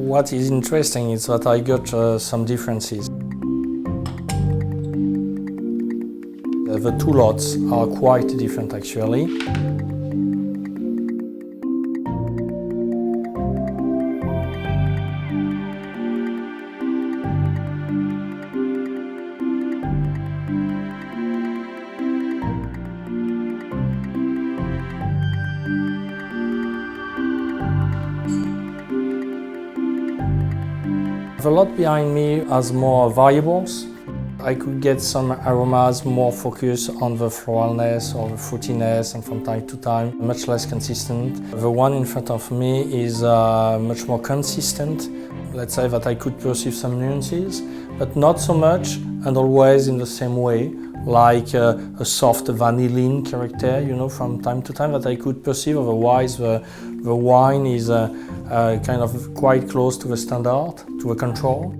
What is interesting is that I got some differences. The two lots are quite different actually. The lot behind me has more variables. I could get some aromas more focused on the floralness or the fruitiness, and from time to time much less consistent. The one in front of me is much more consistent. Let's say that I could perceive some nuances, but not so much and always in the same way, like a soft vanillin character, you know, from time to time that I could perceive. Otherwise the wine is kind of quite close to the standard, to a control.